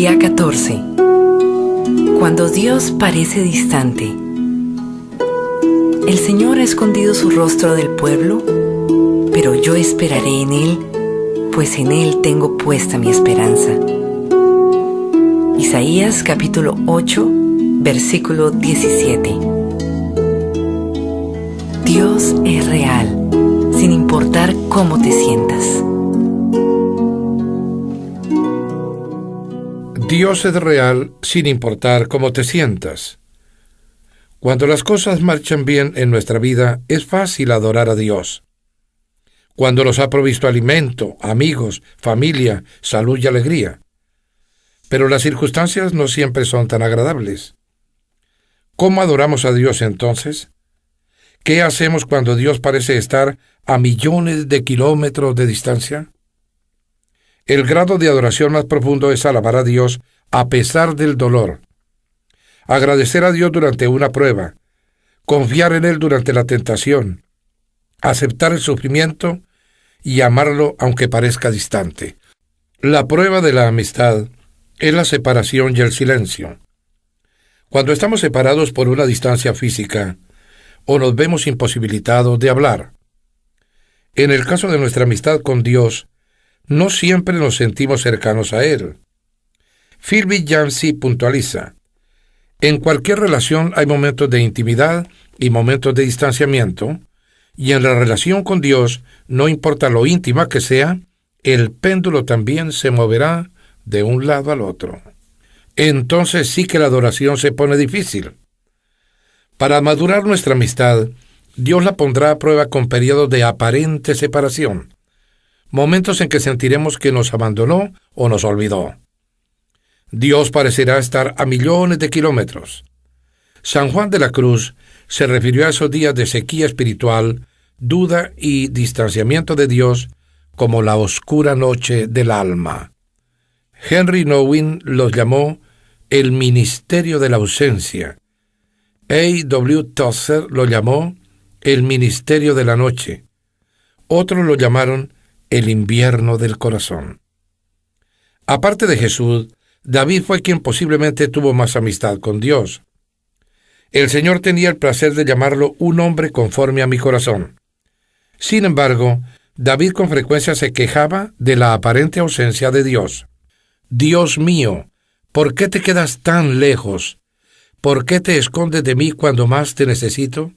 Día 14. Cuando Dios parece distante. El Señor ha escondido su rostro del pueblo, pero yo esperaré en Él, pues en Él tengo puesta mi esperanza. Isaías capítulo 8, versículo 17. Dios es real, sin importar cómo te sientas. Dios es real sin importar cómo te sientas. Cuando las cosas marchan bien en nuestra vida, es fácil adorar a Dios. Cuando nos ha provisto alimento, amigos, familia, salud y alegría. Pero las circunstancias no siempre son tan agradables. ¿Cómo adoramos a Dios entonces? ¿Qué hacemos cuando Dios parece estar a millones de kilómetros de distancia? El grado de adoración más profundo es alabar a Dios a pesar del dolor. Agradecer a Dios durante una prueba, confiar en Él durante la tentación, aceptar el sufrimiento y amarlo aunque parezca distante. La prueba de la amistad es la separación y el silencio. Cuando estamos separados por una distancia física o nos vemos imposibilitados de hablar. En el caso de nuestra amistad con Dios, no siempre nos sentimos cercanos a Él. Philby Yancey puntualiza: en cualquier relación hay momentos de intimidad y momentos de distanciamiento, y en la relación con Dios, no importa lo íntima que sea, el péndulo también se moverá de un lado al otro. Entonces sí que la adoración se pone difícil. Para madurar nuestra amistad, Dios la pondrá a prueba con periodos de aparente separación, momentos en que sentiremos que nos abandonó o nos olvidó. Dios parecerá estar a millones de kilómetros. San Juan de la Cruz se refirió a esos días de sequía espiritual, duda y distanciamiento de Dios como la oscura noche del alma. Henry Nouwen los llamó el ministerio de la ausencia. A.W. Tozer lo llamó el ministerio de la noche. Otros lo llamaron el invierno del corazón. Aparte de Jesús, David fue quien posiblemente tuvo más amistad con Dios. El Señor tenía el placer de llamarlo un hombre conforme a mi corazón. Sin embargo, David con frecuencia se quejaba de la aparente ausencia de Dios. Dios mío, ¿por qué te quedas tan lejos? ¿Por qué te escondes de mí cuando más te necesito?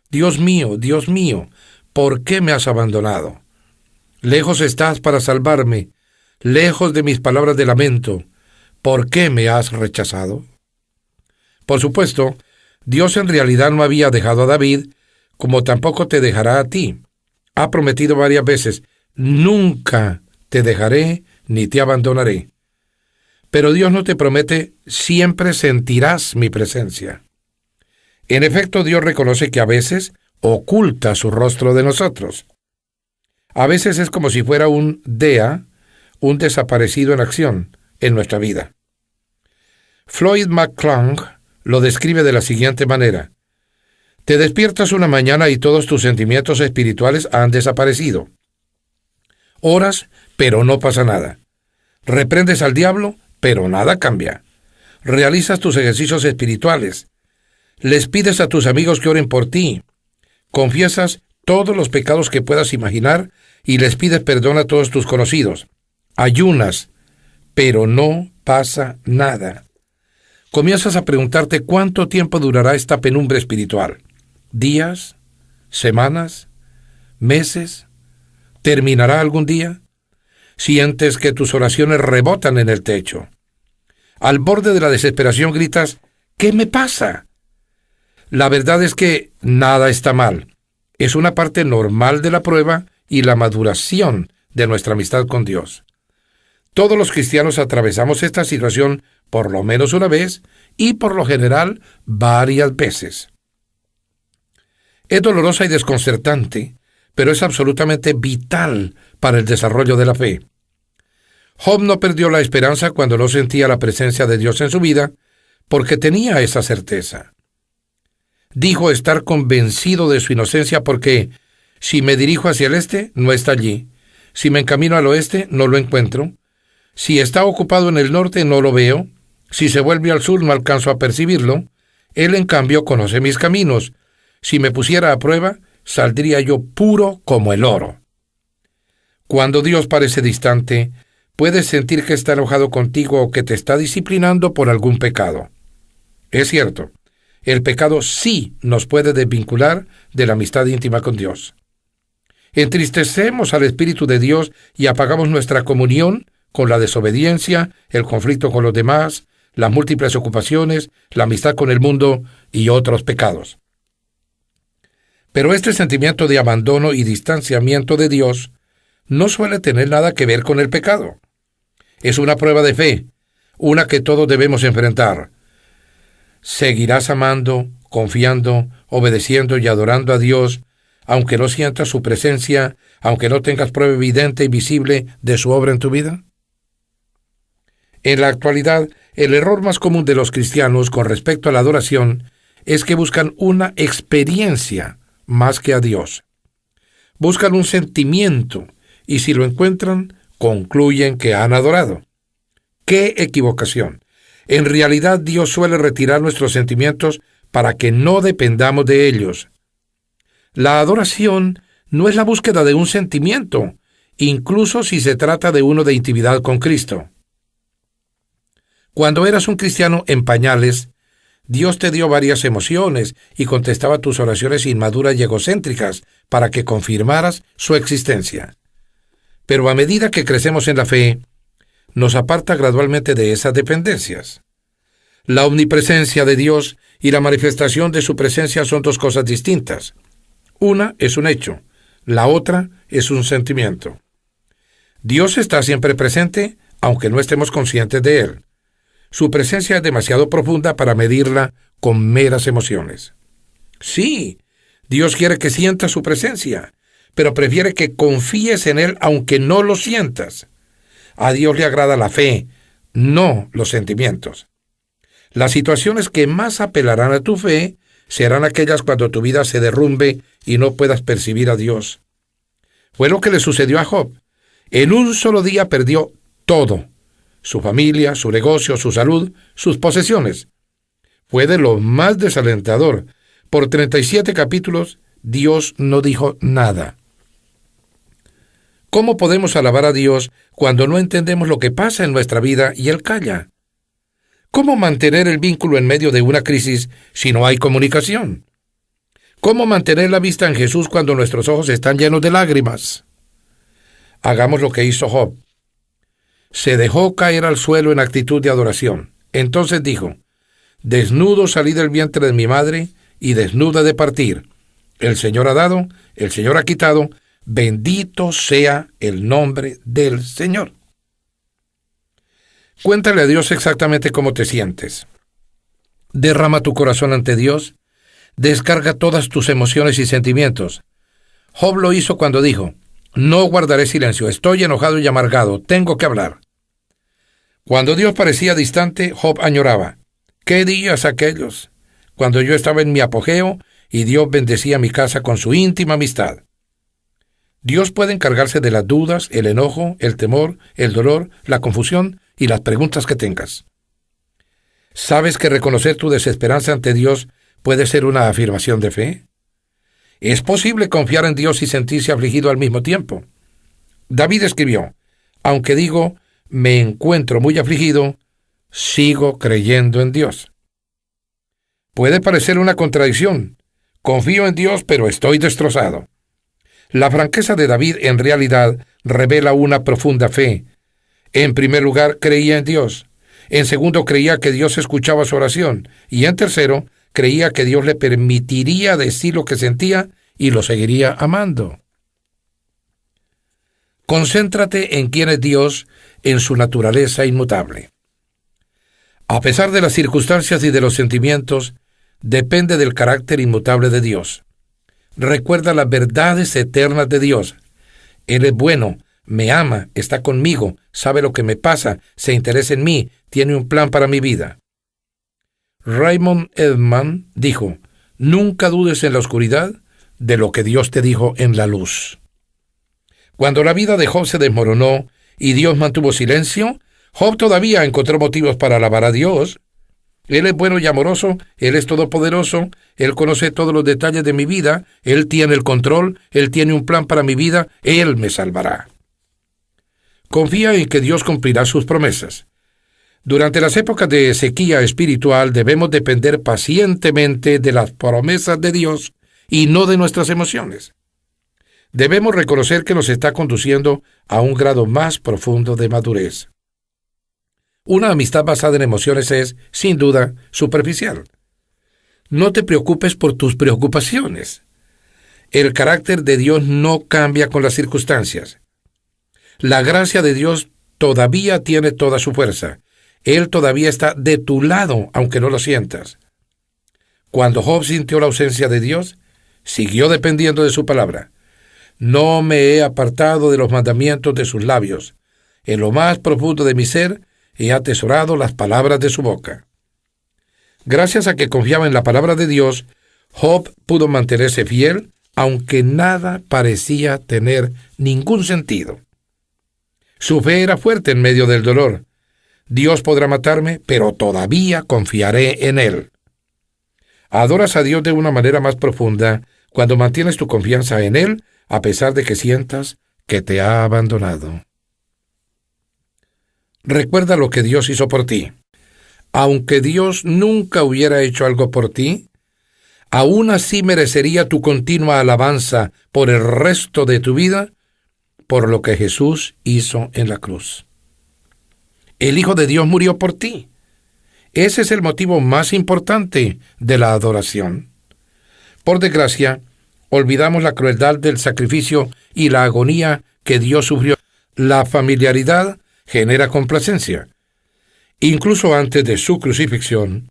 Dios mío, ¿por qué me has abandonado? Lejos estás para salvarme, lejos de mis palabras de lamento. ¿Por qué me has rechazado? Por supuesto, Dios en realidad no había dejado a David, como tampoco te dejará a ti. Ha prometido varias veces: nunca te dejaré ni te abandonaré. Pero Dios no te promete: siempre sentirás mi presencia. En efecto, Dios reconoce que a veces oculta su rostro de nosotros. A veces es como si fuera un DEA, un desaparecido en acción, en nuestra vida. Floyd McClung lo describe de la siguiente manera: te despiertas una mañana y todos tus sentimientos espirituales han desaparecido. Oras, pero no pasa nada. Reprendes al diablo, pero nada cambia. Realizas tus ejercicios espirituales. Les pides a tus amigos que oren por ti. Confiesas todos los pecados que puedas imaginar y les pides perdón a todos tus conocidos. Ayunas, pero no pasa nada. Comienzas a preguntarte cuánto tiempo durará esta penumbra espiritual. ¿Días? ¿Semanas? ¿Meses? ¿Terminará algún día? Sientes que tus oraciones rebotan en el techo. Al borde de la desesperación gritas: ¿qué me pasa? La verdad es que nada está mal. Es una parte normal de la prueba y la maduración de nuestra amistad con Dios. Todos los cristianos atravesamos esta situación por lo menos una vez y por lo general varias veces. Es dolorosa y desconcertante, pero es absolutamente vital para el desarrollo de la fe. Job no perdió la esperanza cuando no sentía la presencia de Dios en su vida, porque tenía esa certeza. Dijo estar convencido de su inocencia porque si me dirijo hacia el este, no está allí. Si me encamino al oeste, no lo encuentro. Si está ocupado en el norte, no lo veo. Si se vuelve al sur, no alcanzo a percibirlo. Él, en cambio, conoce mis caminos. Si me pusiera a prueba, saldría yo puro como el oro. Cuando Dios parece distante, puedes sentir que está enojado contigo o que te está disciplinando por algún pecado. Es cierto, el pecado sí nos puede desvincular de la amistad íntima con Dios. Entristecemos al Espíritu de Dios y apagamos nuestra comunión con la desobediencia, el conflicto con los demás, las múltiples ocupaciones, la amistad con el mundo y otros pecados. Pero este sentimiento de abandono y distanciamiento de Dios no suele tener nada que ver con el pecado. Es una prueba de fe, una que todos debemos enfrentar. Seguirás amando, confiando, obedeciendo y adorando a Dios, aunque no sientas su presencia, aunque no tengas prueba evidente y visible de su obra en tu vida. En la actualidad, el error más común de los cristianos con respecto a la adoración es que buscan una experiencia más que a Dios. Buscan un sentimiento y si lo encuentran, concluyen que han adorado. ¡Qué equivocación! En realidad, Dios suele retirar nuestros sentimientos para que no dependamos de ellos. La adoración no es la búsqueda de un sentimiento, incluso si se trata de uno de intimidad con Cristo. Cuando eras un cristiano en pañales, Dios te dio varias emociones y contestaba tus oraciones inmaduras y egocéntricas para que confirmaras su existencia. Pero a medida que crecemos en la fe, nos aparta gradualmente de esas dependencias. La omnipresencia de Dios y la manifestación de su presencia son dos cosas distintas. Una es un hecho, la otra es un sentimiento. Dios está siempre presente, aunque no estemos conscientes de Él. Su presencia es demasiado profunda para medirla con meras emociones. Sí, Dios quiere que sientas su presencia, pero prefiere que confíes en Él aunque no lo sientas. A Dios le agrada la fe, no los sentimientos. Las situaciones que más apelarán a tu fe serán aquellas cuando tu vida se derrumbe y no puedas percibir a Dios. Fue lo que le sucedió a Job. En un solo día perdió todo: su familia, su negocio, su salud, sus posesiones. Fue de lo más desalentador. Por 37 capítulos, Dios no dijo nada. ¿Cómo podemos alabar a Dios cuando no entendemos lo que pasa en nuestra vida y Él calla? ¿Cómo mantener el vínculo en medio de una crisis si no hay comunicación? ¿Cómo mantener la vista en Jesús cuando nuestros ojos están llenos de lágrimas? Hagamos lo que hizo Job. Se dejó caer al suelo en actitud de adoración. Entonces dijo: desnudo salí del vientre de mi madre y desnuda de partir. El Señor ha dado, el Señor ha quitado. Bendito sea el nombre del Señor. Cuéntale a Dios exactamente cómo te sientes. Derrama tu corazón ante Dios. Descarga todas tus emociones y sentimientos. Job lo hizo cuando dijo: no guardaré silencio, estoy enojado y amargado, tengo que hablar. Cuando Dios parecía distante, Job añoraba: ¿qué días aquellos? Cuando yo estaba en mi apogeo y Dios bendecía mi casa con su íntima amistad. Dios puede encargarse de las dudas, el enojo, el temor, el dolor, la confusión y las preguntas que tengas. ¿Sabes que reconocer tu desesperanza ante Dios puede ser una afirmación de fe? ¿Es posible confiar en Dios y sentirse afligido al mismo tiempo? David escribió: aunque digo, me encuentro muy afligido, sigo creyendo en Dios. Puede parecer una contradicción. Confío en Dios, pero estoy destrozado. La franqueza de David en realidad revela una profunda fe. En primer lugar, creía en Dios. En segundo, creía que Dios escuchaba su oración. Y en tercero, creía que Dios le permitiría decir lo que sentía y lo seguiría amando. Concéntrate en quién es Dios en su naturaleza inmutable. A pesar de las circunstancias y de los sentimientos, depende del carácter inmutable de Dios. Recuerda las verdades eternas de Dios. Él es bueno, me ama, está conmigo, sabe lo que me pasa, se interesa en mí, tiene un plan para mi vida. Raymond Edman dijo: nunca dudes en la oscuridad de lo que Dios te dijo en la luz. Cuando la vida de Job se desmoronó y Dios mantuvo silencio, Job todavía encontró motivos para alabar a Dios. Él es bueno y amoroso, Él es todopoderoso, Él conoce todos los detalles de mi vida, Él tiene el control, Él tiene un plan para mi vida, Él me salvará. Confía en que Dios cumplirá sus promesas. Durante las épocas de sequía espiritual debemos depender pacientemente de las promesas de Dios y no de nuestras emociones. Debemos reconocer que nos está conduciendo a un grado más profundo de madurez. Una amistad basada en emociones es, sin duda, superficial. No te preocupes por tus preocupaciones. El carácter de Dios no cambia con las circunstancias. La gracia de Dios todavía tiene toda su fuerza. Él todavía está de tu lado, aunque no lo sientas. Cuando Job sintió la ausencia de Dios, siguió dependiendo de su palabra. No me he apartado de los mandamientos de sus labios. En lo más profundo de mi ser, he atesorado las palabras de su boca. Gracias a que confiaba en la palabra de Dios, Job pudo mantenerse fiel, aunque nada parecía tener ningún sentido. Su fe era fuerte en medio del dolor. Dios podrá matarme, pero todavía confiaré en Él. Adoras a Dios de una manera más profunda cuando mantienes tu confianza en Él, a pesar de que sientas que te ha abandonado. Recuerda lo que Dios hizo por ti. Aunque Dios nunca hubiera hecho algo por ti, aún así merecería tu continua alabanza por el resto de tu vida, por lo que Jesús hizo en la cruz. El Hijo de Dios murió por ti. Ese es el motivo más importante de la adoración. Por desgracia, olvidamos la crueldad del sacrificio y la agonía que Dios sufrió. La familiaridad genera complacencia. Incluso antes de su crucifixión,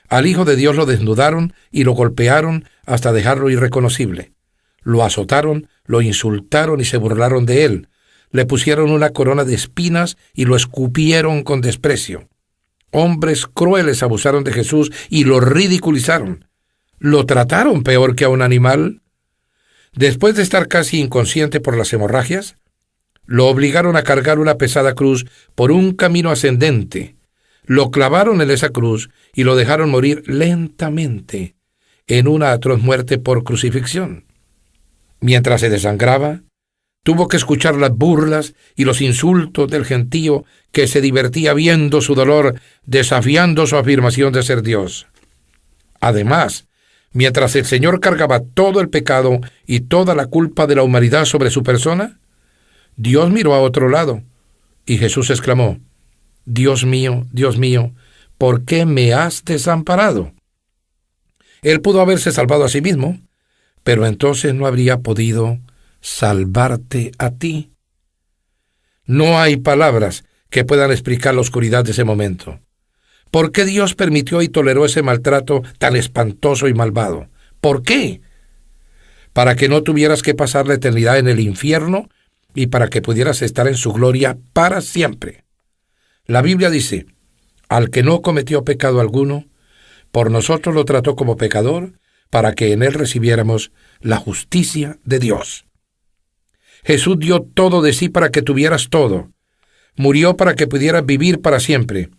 al Hijo de Dios lo desnudaron y lo golpearon hasta dejarlo irreconocible. Lo azotaron, lo insultaron y se burlaron de él. Le pusieron una corona de espinas y lo escupieron con desprecio. Hombres crueles abusaron de Jesús y lo ridiculizaron. Lo trataron peor que a un animal. Después de estar casi inconsciente por las hemorragias, lo obligaron a cargar una pesada cruz por un camino ascendente. Lo clavaron en esa cruz y lo dejaron morir lentamente en una atroz muerte por crucifixión. Mientras se desangraba, tuvo que escuchar las burlas y los insultos del gentío que se divertía viendo su dolor, desafiando su afirmación de ser Dios. Además, mientras el Señor cargaba todo el pecado y toda la culpa de la humanidad sobre su persona, Dios miró a otro lado, y Jesús exclamó: Dios mío, ¿por qué me has desamparado? Él pudo haberse salvado a sí mismo, pero entonces no habría podido salvarte a ti. No hay palabras que puedan explicar la oscuridad de ese momento. ¿Por qué Dios permitió y toleró ese maltrato tan espantoso y malvado? ¿Por qué? Para que no tuvieras que pasar la eternidad en el infierno y para que pudieras estar en su gloria para siempre. La Biblia dice: al que no cometió pecado alguno, por nosotros lo trató como pecador, para que en él recibiéramos la justicia de Dios. Jesús dio todo de sí para que tuvieras todo. Murió para que pudieras vivir para siempre.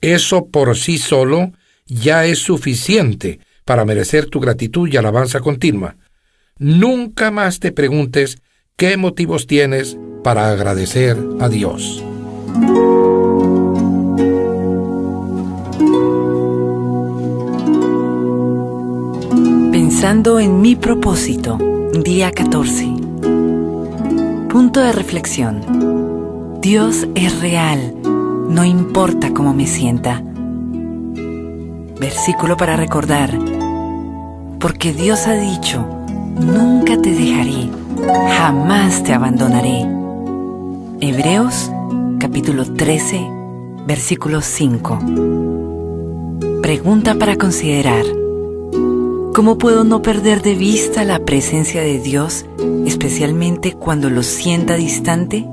Eso por sí solo ya es suficiente para merecer tu gratitud y alabanza continua. Nunca más te preguntes qué motivos tienes para agradecer a Dios. Pensando en mi propósito, día 14. Punto de reflexión. Dios es real, no importa cómo me sienta. Versículo para recordar. Porque Dios ha dicho: nunca te dejaré, jamás te abandonaré. Hebreos, capítulo 13, versículo 5. Pregunta para considerar. ¿Cómo puedo no perder de vista la presencia de Dios, especialmente cuando lo sienta distante?